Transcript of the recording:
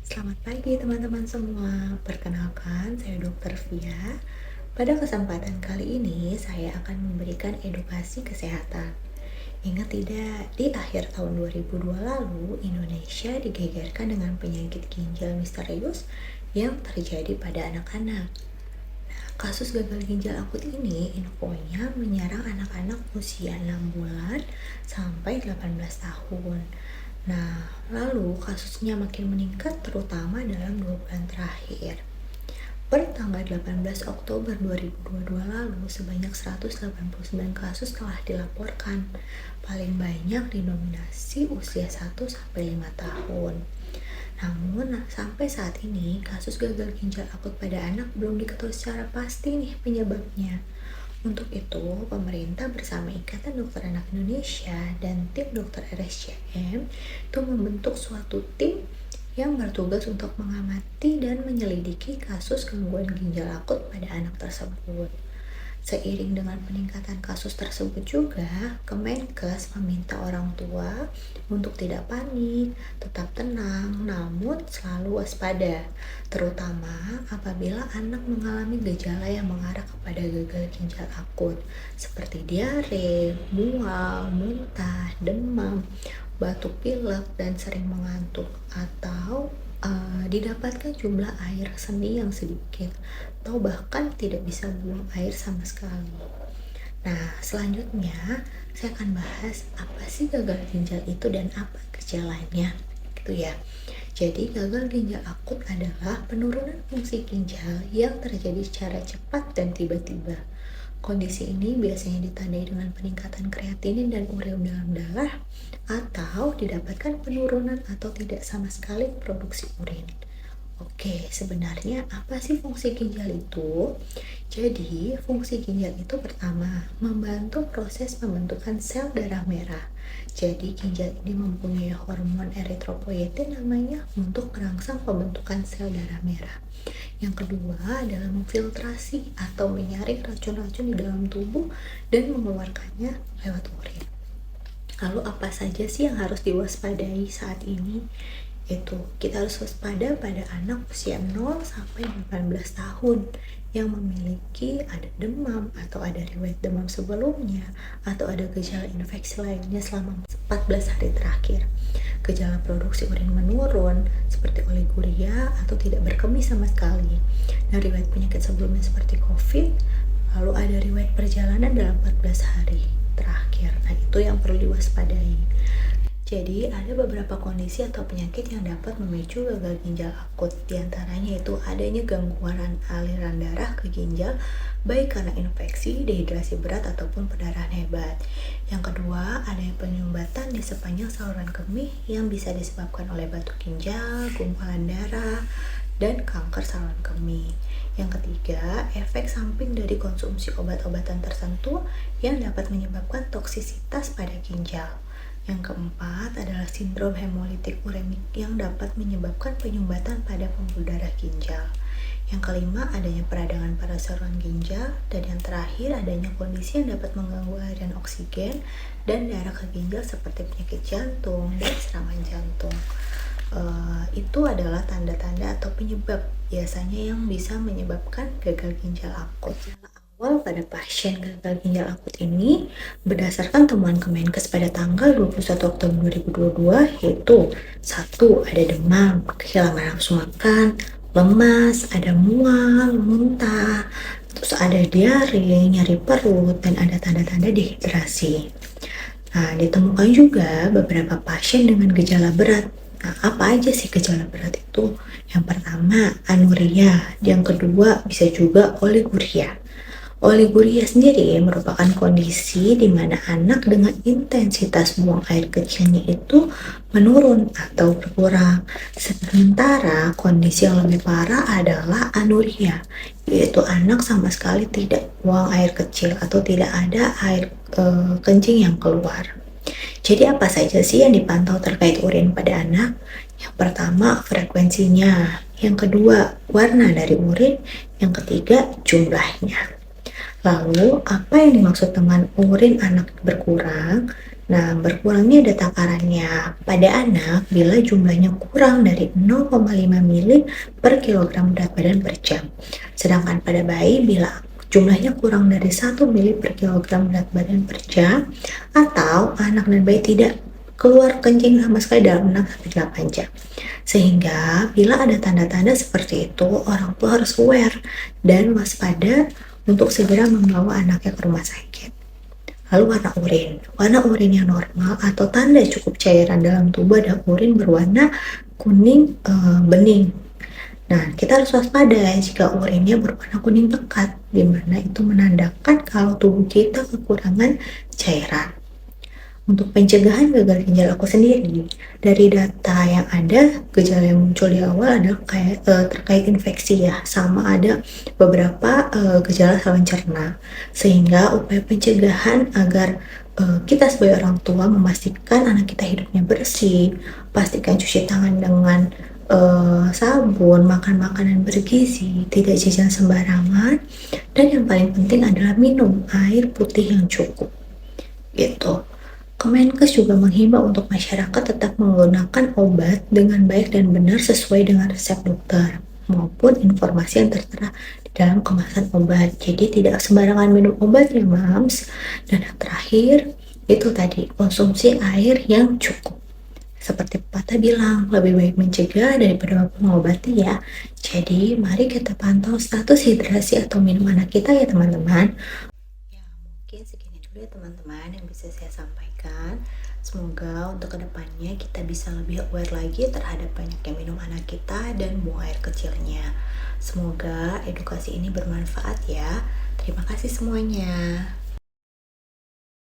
Selamat pagi teman-teman semua. Perkenalkan, saya Dr. Via. Pada kesempatan kali ini, saya akan memberikan edukasi kesehatan. Ingat tidak, di akhir tahun 2002 lalu, Indonesia digegerkan dengan penyakit ginjal misterius yang terjadi pada anak-anak. Kasus gagal ginjal akut ini infonya menyerang anak-anak usia 6 bulan sampai 18 tahun. Nah, lalu kasusnya makin meningkat terutama dalam 2 bulan terakhir. Per tanggal 18 Oktober 2022 lalu, sebanyak 189 kasus telah dilaporkan. Paling banyak didominasi usia 1-5 tahun. Namun, sampai saat ini, kasus gagal ginjal akut pada anak belum diketahui secara pasti nih penyebabnya. Untuk itu, pemerintah bersama Ikatan Dokter Anak Indonesia dan tim dokter RSCM itu membentuk suatu tim yang bertugas untuk mengamati dan menyelidiki kasus gangguan ginjal akut pada anak tersebut. Seiring dengan peningkatan kasus tersebut juga, Kemenkes meminta orang tua untuk tidak panik, tetap tenang, namun selalu waspada, terutama apabila anak mengalami gejala yang mengarah kepada gagal ginjal akut, seperti diare, mual, muntah, demam, batuk pilek, dan sering mengantuk, atau didapatkan jumlah air seni yang sedikit, atau bahkan tidak bisa buang air sama sekali. Nah, selanjutnya saya akan bahas apa sih gagal ginjal itu dan apa gejalanya, gitu ya. Jadi, gagal ginjal akut adalah penurunan fungsi ginjal yang terjadi secara cepat dan tiba-tiba. Kondisi ini biasanya ditandai dengan peningkatan kreatinin dan urea dalam darah, atau didapatkan penurunan atau tidak sama sekali produksi urin. Oke, sebenarnya apa sih fungsi ginjal itu? Jadi, fungsi ginjal itu pertama, membantu proses pembentukan sel darah merah. Jadi, ginjal ini mempunyai hormon eritropoietin namanya untuk merangsang pembentukan sel darah merah. Yang kedua adalah memfiltrasi atau menyaring racun-racun di dalam tubuh dan mengeluarkannya lewat urin. Lalu apa saja sih yang harus diwaspadai saat ini? Kita harus waspada pada anak usia 0-18 tahun yang memiliki ada demam atau ada riwayat demam sebelumnya atau ada gejala infeksi lainnya selama 14 hari terakhir. Gejala produksi urin menurun seperti oliguria atau tidak berkemih sama sekali. Dan riwayat penyakit sebelumnya seperti COVID, lalu ada riwayat perjalanan dalam 14 hari terakhir. Nah, itu yang perlu diwaspadai. Jadi, ada beberapa kondisi atau penyakit yang dapat memicu gagal ginjal akut. Di antaranya itu adanya gangguan aliran darah ke ginjal, baik karena infeksi, dehidrasi berat, ataupun pendarahan hebat. Yang kedua, adanya penyumbatan di sepanjang saluran kemih yang bisa disebabkan oleh batuk ginjal, gumpalan darah, dan kanker saluran kemih. Yang ketiga, efek samping dari konsumsi obat-obatan tertentu yang dapat menyebabkan toksisitas pada ginjal. Yang keempat adalah sindrom hemolitik uremik yang dapat menyebabkan penyumbatan pada pembuluh darah ginjal. Yang kelima adanya peradangan pada saluran ginjal, dan yang terakhir adanya kondisi yang dapat mengganggu aliran oksigen dan darah ke ginjal seperti penyakit jantung dan serangan jantung. Itu adalah tanda-tanda atau penyebab biasanya yang bisa menyebabkan gagal ginjal akut. Awal pada pasien gagal ginjal akut ini berdasarkan temuan Kemenkes pada tanggal 21 Oktober 2022 yaitu 1. Ada demam, kehilangan nafsu makan, lemas, ada mual, muntah, terus ada diare, nyeri perut, dan ada tanda-tanda dehidrasi. Nah, ditemukan juga beberapa pasien dengan gejala berat. Nah, apa aja sih gejala berat itu? Yang pertama, anuria. Yang kedua, bisa juga oliguria. Oliguria sendiri merupakan kondisi di mana anak dengan intensitas buang air kecilnya itu menurun atau berkurang. Sementara kondisi yang lebih parah adalah anuria, yaitu anak sama sekali tidak buang air kecil atau tidak ada air kencing yang keluar. Jadi apa saja sih yang dipantau terkait urin pada anak? Yang pertama, frekuensinya. Yang kedua, warna dari urin. Yang ketiga, jumlahnya. Lalu, apa yang dimaksud dengan urin anak berkurang? Nah, berkurangnya data takarannya pada anak bila jumlahnya kurang dari 0,5 mili per kilogram berat badan per jam. Sedangkan pada bayi bila jumlahnya kurang dari 1 mili per kilogram berat badan per jam atau anak dan bayi tidak keluar kencing sama sekali dalam 6-8 jam. Sehingga bila ada tanda-tanda seperti itu, orang tua harus aware dan waspada untuk segera membawa anaknya ke rumah sakit. Lalu warna urin yang normal atau tanda cukup cairan dalam tubuh ada urin berwarna kuning bening. Nah, kita harus waspada jika urinnya berwarna kuning pekat, di mana itu menandakan kalau tubuh kita kekurangan cairan. Untuk pencegahan gagal ginjal akut sendiri, dari data yang ada, gejala yang muncul di awal adalah terkait infeksi ya, sama ada beberapa gejala saluran cerna. Sehingga upaya pencegahan agar kita sebagai orang tua memastikan anak kita hidupnya bersih, pastikan cuci tangan dengan sabun, makan makanan bergizi, tidak jajan sembarangan, dan yang paling penting adalah minum air putih yang cukup. Gitu. Kemenkes juga menghimbau untuk masyarakat tetap menggunakan obat dengan baik dan benar sesuai dengan resep dokter maupun informasi yang tertera di dalam kemasan obat. Jadi tidak sembarangan minum obat ya, Mams. Dan yang terakhir itu tadi konsumsi air yang cukup. Seperti pepatah bilang, lebih baik mencegah daripada mengobati ya. Jadi mari kita pantau status hidrasi atau minum anak kita ya teman-teman. Ya, mungkin segini dulu ya teman-teman yang bisa saya sampaikan. Semoga untuk kedepannya kita bisa lebih aware lagi terhadap banyaknya minum anak kita dan buang air kecilnya. Semoga edukasi ini bermanfaat ya. Terima kasih semuanya.